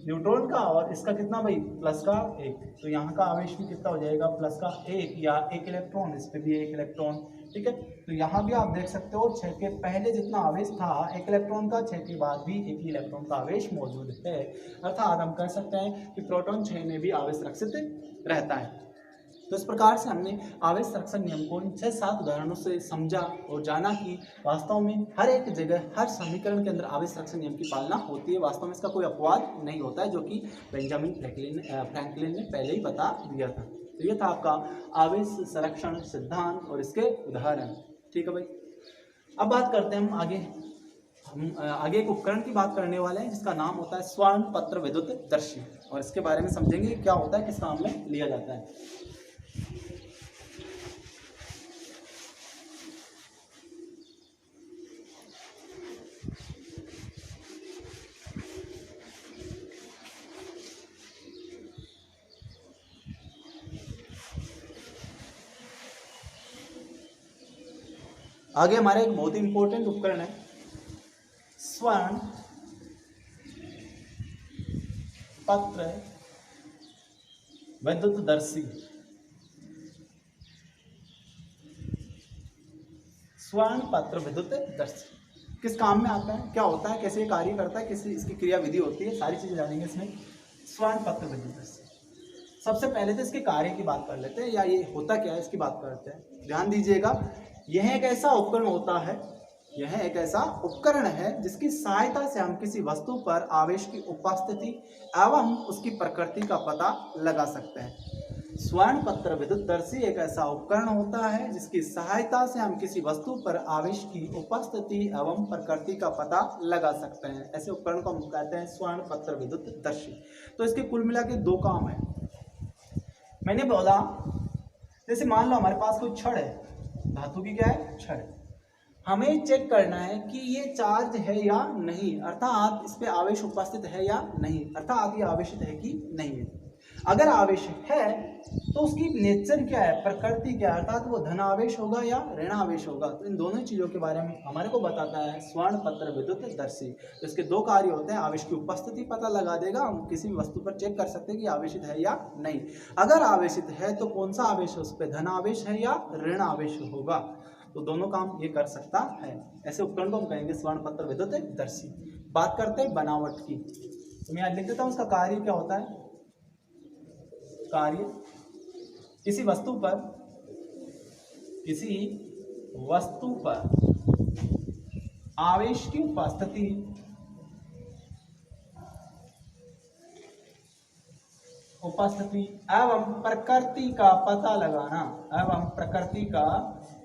न्यूट्रॉन का और इसका कितना भाई, प्लस का 1, तो यहाँ का आवेश भी कितना हो जाएगा, प्लस का 1 या 1 इलेक्ट्रॉन, इस पे भी 1 इलेक्ट्रॉन। ठीक है, तो यहाँ भी आप देख सकते हो 6 के पहले जितना आवेश था 1 इलेक्ट्रॉन का, 6 के बाद भी 1 ही इलेक्ट्रॉन का आवेश मौजूद है। अर्थात हम कह सकते हैं कि प्रोटॉन 6 में भी आवेश सुरक्षित रहता है। तो इस प्रकार से हमने आवेश संरक्षण नियम को इन 6-7 उदाहरणों से समझा और जाना कि वास्तव में हर एक जगह, हर समीकरण के अंदर आवेश संरक्षण नियम की पालना होती है। वास्तव में इसका कोई अपवाद नहीं होता है, जो कि बेंजामिन फ्रैंकलिन ने पहले ही बता दिया था। तो ये था आपका आवेश संरक्षण सिद्धांत और इसके उदाहरण। ठीक है भाई, अब बात करते हैं हम आगे एक उपकरण की बात करने वाले हैं जिसका नाम होता है स्वर्ण पत्र विद्युत दर्शी, और इसके बारे में समझेंगे क्या होता है, किस काम में लिया जाता है। आगे हमारा एक बहुत ही इंपॉर्टेंट उपकरण है स्वर्ण पत्र विद्युतदर्शी स्वर्ण पत्र विद्युतदर्शी किस काम में आता है, क्या होता है, कैसे कार्य करता है, कैसे इसकी क्रिया विधि होती है, सारी चीजें जानेंगे इसमें। स्वर्ण पत्र विद्युतदर्शी, सबसे पहले तो इसके कार्य की बात कर लेते हैं, या ये होता क्या है इसकी बात करते हैं। ध्यान दीजिएगा, यह एक ऐसा उपकरण होता है, यह एक ऐसा उपकरण है जिसकी सहायता से हम किसी वस्तु पर आवेश की उपस्थिति एवं उसकी प्रकृति का पता लगा सकते हैं। स्वर्ण पत्र विद्युतदर्शी एक ऐसा उपकरण होता है जिसकी सहायता से हम किसी वस्तु पर आवेश की उपस्थिति एवं प्रकृति का पता लगा सकते हैं। ऐसे उपकरण को हम कहते हैं स्वर्ण पत्र विद्युतदर्शी। तो इसके कुल मिला के दो काम है। मैंने बोला जैसे मान लो हमारे पास कोई छड़ है, धातु की क्या है, छड़। हमें चेक करना है कि ये चार्ज है या नहीं, अर्थात इस पे आवेश उपस्थित है या नहीं, अर्थात ये आवेशित है कि नहीं है। अगर आवेश है तो उसकी नेचर क्या है, प्रकृति क्या है, अर्थात वो धन आवेश होगा या ऋण आवेश होगा। तो इन दोनों चीजों के बारे में हमारे को बताता है स्वर्ण पत्र विद्युतदर्शी। तो इसके दो कार्य होते हैं, आवेश की उपस्थिति पता लगा देगा, हम किसी भी वस्तु पर चेक कर सकते हैं कि आवेशित है या नहीं। अगर आवेशित है तो कौन सा आवेश है, उस पर धन आवेश है या ऋण आवेश होगा। तो दोनों काम ये कर सकता है। ऐसे उपकरण को हम कहेंगे स्वर्ण पत्र विद्युतदर्शी। बात करते हैं बनावट की, तो मैं यहाँ लिख देता हूँ उसका कार्य क्या होता है। कार्य, किसी वस्तु पर आवेश की उपस्थिति एवं प्रकृति का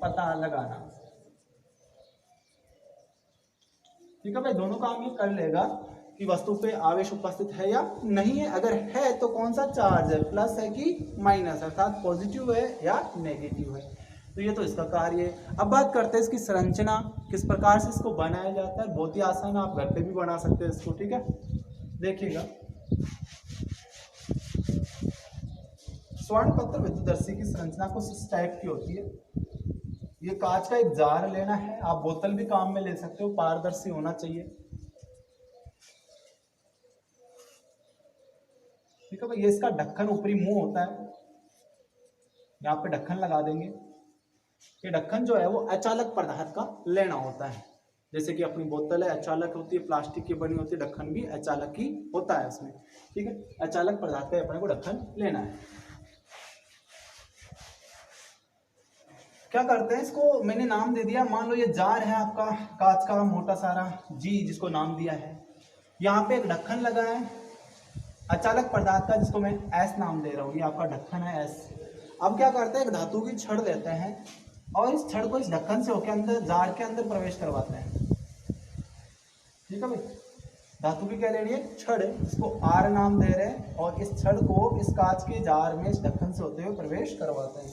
पता लगाना, ठीक है भाई। दोनों काम ये कर लेगा कि वस्तु पे आवेश उपस्थित है या नहीं है। अगर है तो कौन सा चार्ज है, प्लस है कि माइनस, अर्थात पॉजिटिव है या नेगेटिव है। तो ये तो इसका कार्य है। अब बात करते हैं इसकी संरचना, किस प्रकार से इसको बनाया जाता है। बहुत ही आसान है, आप घर पे भी बना सकते हैं इसको, ठीक है। देखिएगा, स्वर्ण पत्र विद्युतदर्शी की संरचना कुछ इस टाइप की होती है। ये कांच का एक जार लेना है, आप बोतल भी काम में ले सकते हो, पारदर्शी होना चाहिए, ठीक है भाई। ये इसका ढक्कन ऊपरी मुंह होता है, यहाँ पे ढक्कन लगा देंगे। ये ढक्कन जो है वो अचालक पदार्थ का लेना होता है, जैसे कि अपनी बोतल है अचालक होती है, प्लास्टिक की बनी होती है, ढक्कन भी अचालक ही होता है उसमें, ठीक है। अचालक पदार्थ का अपने को ढक्कन लेना है। क्या करते हैं, इसको मैंने नाम दे दिया, मान लो ये जार है आपका कांच का मोटा सारा जी, जिसको नाम दिया है। यहाँ पे एक ढक्कन लगा है अचालक पदार्थ का, जिसको मैं एस नाम दे रहा हूँ, ये आपका ढक्कन है एस। अब क्या करते हैं, एक धातु की छड़ लेते हैं और इस छड़ को इस ढक्कन से होकर अंदर जार के अंदर प्रवेश करवाते हैं, ठीक है भाई। धातु की क्या लेनी है, छड़, इसको आर नाम दे रहे हैं, और इस छड़ को इस कांच के जार में इस ढक्कन से होते हुए प्रवेश करवाते हैं।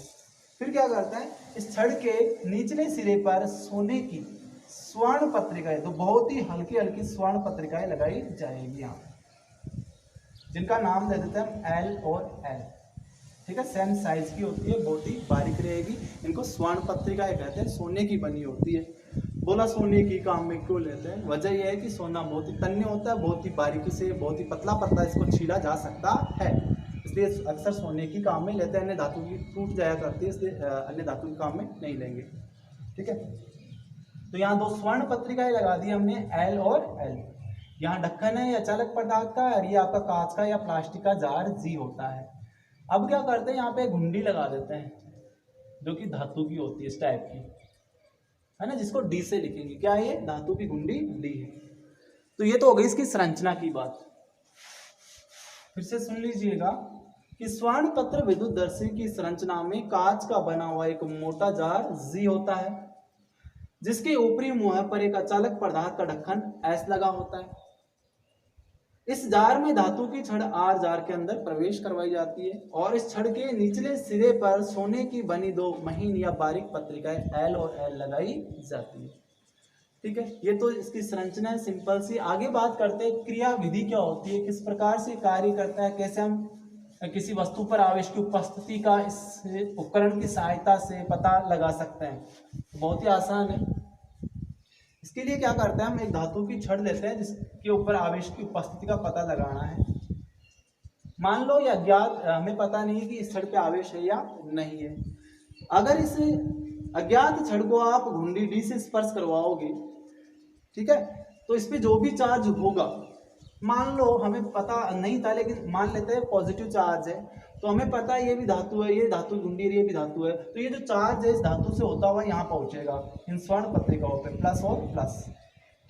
फिर क्या करते हैं, इस छड़ के निचले सिरे पर सोने की स्वर्ण पत्रिकाएं, तो बहुत ही हल्की हल्की स्वर्ण पत्रिकाएं लगाई जाएगी यहाँ, जिनका नाम दे देते हैं हम एल और एल, ठीक है। सेम साइज की होती है, बहुत ही बारीक रहेगी। इनको स्वर्ण पत्रिकाएं कहते हैं, सोने की बनी होती है। बोला सोने की काम में क्यों लेते हैं, वजह यह है कि सोना बहुत ही तन्य होता है, बहुत ही बारीकी से, बहुत ही पतला पतला इसको छीला जा सकता है, इसलिए अक्सर सोने की काम में लेते हैं। अन्य धातु की टूट जाया करती है, इसलिए अन्य धातु के काम में नहीं लेंगे, ठीक है। तो यहाँ दो स्वर्ण पत्रिकाएं लगा दी हमने, एल और एल। यहाँ ढक्कन है या अचालक पदार्थ का, और ये आपका कांच का या प्लास्टिक का जार जी होता है। अब क्या करते हैं, यहाँ पे घुंडी लगा देते हैं जो कि धातु की होती है, इस टाइप की, है ना, जिसको डी से लिखेंगे। क्या है ये, धातु की घुंडी डी है। तो ये तो हो गई इसकी संरचना की बात। फिर से सुन लीजिएगा कि स्वर्ण पत्र विद्युतदर्शी की संरचना में कांच का बना हुआ एक मोटा जार जी होता है, जिसके ऊपरी मुंह पर एक अचालक पदार्थ का ढक्कन एस लगा होता है। इस जार में धातु की छड़ आर जार के अंदर प्रवेश करवाई जाती है, और इस छड़ के निचले सिरे पर सोने की बनी दो महीन या बारीक पत्रिकाएं एल और एल लगाई जाती है, ठीक है। ये तो इसकी संरचना है सिंपल सी। आगे बात करते हैं क्रिया विधि क्या होती है, किस प्रकार से कार्य करता है, कैसे हम किसी वस्तु पर आवेश की उपस्थिति का इस उपकरण की सहायता से पता लगा सकते हैं। बहुत ही आसान है। इसके लिए क्या करते हैं, हम एक धातु की छड़ लेते हैं जिसके ऊपर आवेश की उपस्थिति का पता लगाना है। मान लो ये अज्ञात, हमें पता नहीं है कि इस छड़ पे आवेश है या नहीं है। अगर इस अज्ञात छड़ को आप घुंडी डी से स्पर्श करवाओगे, ठीक है, तो इस पे जो भी चार्ज होगा, मान लो हमें पता नहीं था लेकिन मान लेते हैं पॉजिटिव चार्ज है, तो हमें पता है ये भी धातु है, ये धातु घुंडी, ये भी धातु है, तो ये जो चार्ज है इस धातु से होता हुआ यहाँ पहुंचेगा इन स्वर्ण पत्रिकाओं पे, प्लस और प्लस,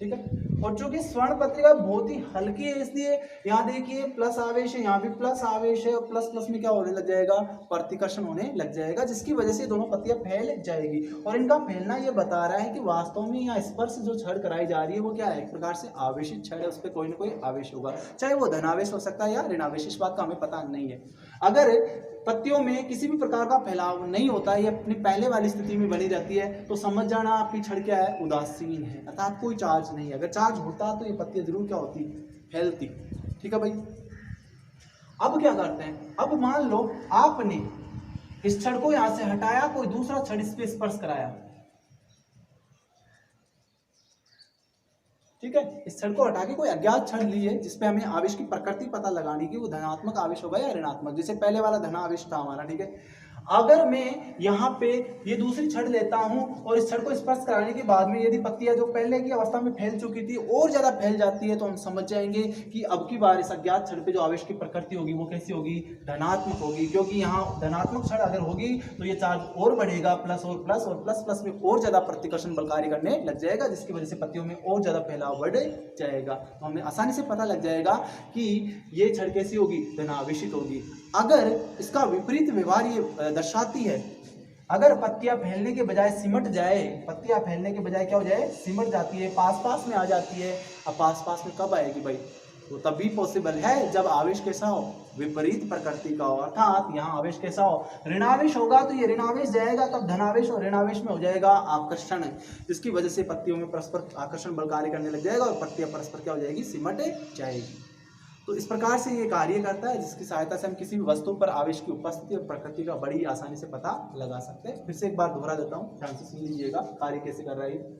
ठीक है। और चूंकि स्वर्ण पत्रिका बहुत ही हल्की है, इसलिए यहाँ देखिए प्लस आवेश है, यहाँ भी प्लस आवेश है, और प्लस प्लस में क्या होने लग जाएगा, प्रतिकर्षण होने लग जाएगा, जिसकी वजह से दोनों पत्तियां फैल जाएगी। और इनका फैलना ये बता रहा है कि वास्तव में यहाँ स्पर्श जो छड़ कराई जा रही है वो क्या है, एक प्रकार से आवेशित छड़ है, उस पर कोई ना कोई आवेश होगा, चाहे वो धनावेश हो सकता है या ऋणावेश, इस बात का हमें पता नहीं है। अगर पत्तियों में किसी भी प्रकार का फैलाव नहीं होता है, ये अपनी पहले वाली स्थिति में बनी रहती है, तो समझ जाना आपकी छड़ क्या है, उदासीन है, अर्थात कोई चार्ज नहीं है। अगर चार्ज होता तो ये पत्तियां जरूर क्या होती, फैलती, ठीक है भाई। अब क्या करते हैं, अब मान लो आपने इस छड़ को यहां से हटाया, कोई दूसरा छड़ इस पे स्पर्श कराया, ठीक है, इस छड़ को हटा के कोई अज्ञात छड़ ली है जिसपे हमें आवेश की प्रकृति पता लगानी की, वो धनात्मक आवेश होगा या ऋणात्मक, जैसे पहले वाला धनावेश था हमारा, ठीक है। अगर मैं यहाँ पे ये दूसरी छड़ लेता हूँ और इस छड़ को स्पर्श कराने के बाद में यदि पत्तियां जो पहले की अवस्था में फैल चुकी थी और ज्यादा फैल जाती है, तो हम समझ जाएंगे कि अब की बार इस अज्ञात छड़ पे जो आवेश की प्रकृति होगी वो कैसी होगी, धनात्मक होगी, क्योंकि यहाँ धनात्मक छड़ अगर होगी तो ये चार्ज और बढ़ेगा, प्लस और प्लस, और प्लस प्लस में और ज्यादा प्रतिकर्षण बल कार्य करने लग जाएगा, जिसकी वजह से पत्तियों में और ज्यादा फैलाव बढ़ जाएगा। तो हमें आसानी से पता लग जाएगा कि ये छड़ कैसी होगी, धनावेशित होगी। अगर इसका विपरीत व्यवहार ये दर्शाती है, अगर पत्तियां फैलने के बजाय सिमट जाए, पत्तियां फैलने के बजाय क्या हो जाए, सिमट जाती है, पास पास में आ जाती है। अब पास पास में कब आएगी भाई, तो तभी पॉसिबल है जब आवेश कैसा हो, विपरीत प्रकृति का हो, अर्थात यहाँ आवेश कैसा हो, ऋणावेश होगा, तो ये ऋणावेश जाएगा, तब धनावेश और ऋणावेश में हो जाएगा आकर्षण, जिसकी वजह से पत्तियों में परस्पर आकर्षण बल कार्य करने लग जाएगा और पत्तियां परस्पर क्या हो जाएगी, सिमट जाएगी। तो इस प्रकार से ये कार्य करता है, जिसकी सहायता से हम किसी भी वस्तु पर आवेश की उपस्थिति और प्रकृति का बड़ी आसानी से पता लगा सकते हैं। फिर से एक बार दोहरा देता हूँ, ध्यान से सुन लीजिएगा कार्य कैसे कर रहा है।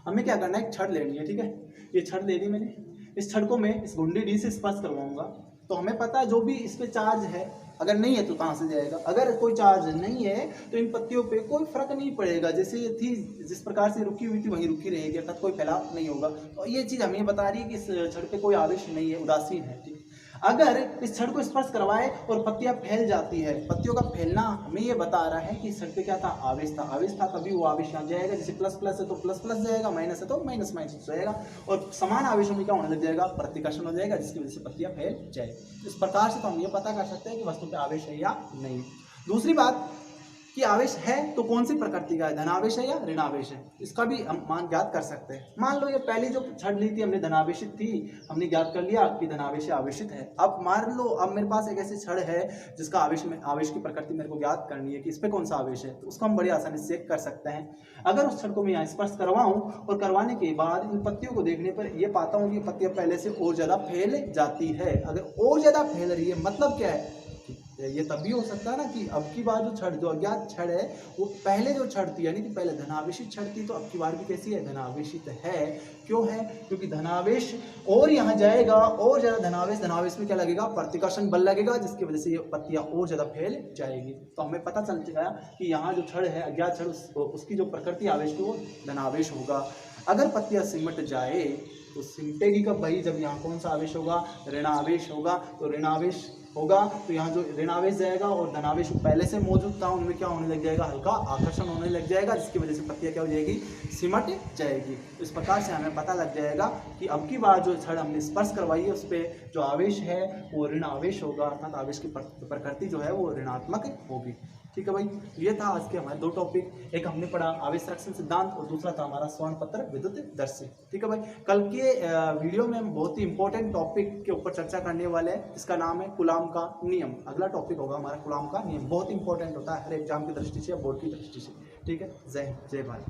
हमें क्या करना है, एक छड़ लेनी है, ठीक है, ये छड़ ले ली मैंने, इस छड़ को मैं इस घुंडी डी से स्पर्श करवाऊंगा, तो हमें पता है जो भी इस पे चार्ज है, अगर नहीं है तो कहाँ से जाएगा, अगर कोई चार्ज नहीं है तो इन पत्तियों पे कोई फर्क नहीं पड़ेगा, जैसे ये थी जिस प्रकार से रुकी हुई थी वहीं रुकी रहेगी, अर्थात कोई फैलाव नहीं होगा। और ये चीज़ हमें बता रही है कि इस छड़ पे कोई आवेश नहीं है, उदासीन है, ठीक। अगर इस छड़ को स्पर्श करवाए और पत्तियां फैल जाती है, पत्तियों का फैलना हमें ये बता रहा है कि इस छड़ पे क्या था, आवेश था, आवेश था, तभी वो आवेश यहाँ जाएगा, जैसे प्लस प्लस है तो प्लस प्लस जाएगा, माइनस है तो माइनस माइनस जाएगा, और समान आवेशों में क्या होने लग जाएगा, प्रतिकर्षण हो जाएगा, जिसकी वजह से पत्तियां फैल जाएगी। इस प्रकार से तो हम ये पता कर सकते हैं कि वस्तु पे आवेश है या नहीं। दूसरी बात कि आवेश है तो कौन सी प्रकृति का है, धनावेश है या ऋणावेश है, इसका भी हम मान ज्ञात कर सकते हैं। मान लो ये पहली जो छड़ ली थी हमने धनावेशित थी, हमने ज्ञात कर लिया कि धनावेश आवेशित है। अब मान लो अब मेरे पास एक ऐसी छड़ है जिसका आवेश की प्रकृति मेरे को ज्ञात करनी है कि इस पर कौन सा आवेश है, तो उसको हम बड़ी आसानी से चेक कर सकते हैं। अगर उस छड़ को मैं यहाँ स्पर्श करवाऊँ और करवाने के बाद इन पत्तियों को देखने पर ये पाता हूँ कि पत्तियाँ पहले से और ज़्यादा फैल जाती है। अगर और ज़्यादा फैल रही है मतलब क्या है, ये तब भी हो सकता है ना कि अब की बार जो छड़, जो अज्ञात छड़ है वो पहले जो छड़ थी, यानी कि पहले धनावेशित छड़ थी, तो अब की बार भी कैसी है, धनावेशित है। क्यों है, क्योंकि धनावेश और यहाँ जाएगा और ज्यादा धनावेश, धनावेश में क्या लगेगा, प्रतिकर्षण बल लगेगा, जिसकी वजह से ये पत्तियां और ज्यादा फैल जाएगी। तो हमें पता चल गया कि यहाँ जो छड़ है अज्ञात छड़, उसकी जो प्रकृति आवेश की वो धनावेश होगा। अगर पत्तियां सिमट जाए तो सिमटेगी कब भाई, जब यहाँ कौन सा आवेश होगा, ऋणावेश होगा। तो ऋणावेश होगा तो यहाँ जो ऋणावेश जाएगा और धनावेश पहले से मौजूद था उनमें क्या होने लग जाएगा, हल्का आकर्षण होने लग जाएगा, जिसकी वजह से पत्तियां क्या हो जाएगी, सिमट जाएगी। तो इस प्रकार से हमें पता लग जाएगा कि अब की बार जो छड़ हमने स्पर्श करवाई है उस पर जो आवेश है वो ऋण आवेश होगा, अर्थात आवेश की प्रकृति जो है वो ऋणात्मक होगी। ठीक है भाई, ये था आज के हमारे दो टॉपिक, एक हमने पढ़ा आवेश संरक्षण सिद्धांत और दूसरा था हमारा स्वर्णपत्र विद्युत दर्शी। ठीक है भाई, कल के वीडियो में हम बहुत ही इंपॉर्टेंट टॉपिक के ऊपर चर्चा करने वाले हैं, इसका नाम है कूलाम का नियम। अगला टॉपिक होगा हमारा कूलाम का नियम, बहुत इंपॉर्टेंट होता है हर एग्जाम की दृष्टि से, बोर्ड की दृष्टि से। ठीक है, जय भारत।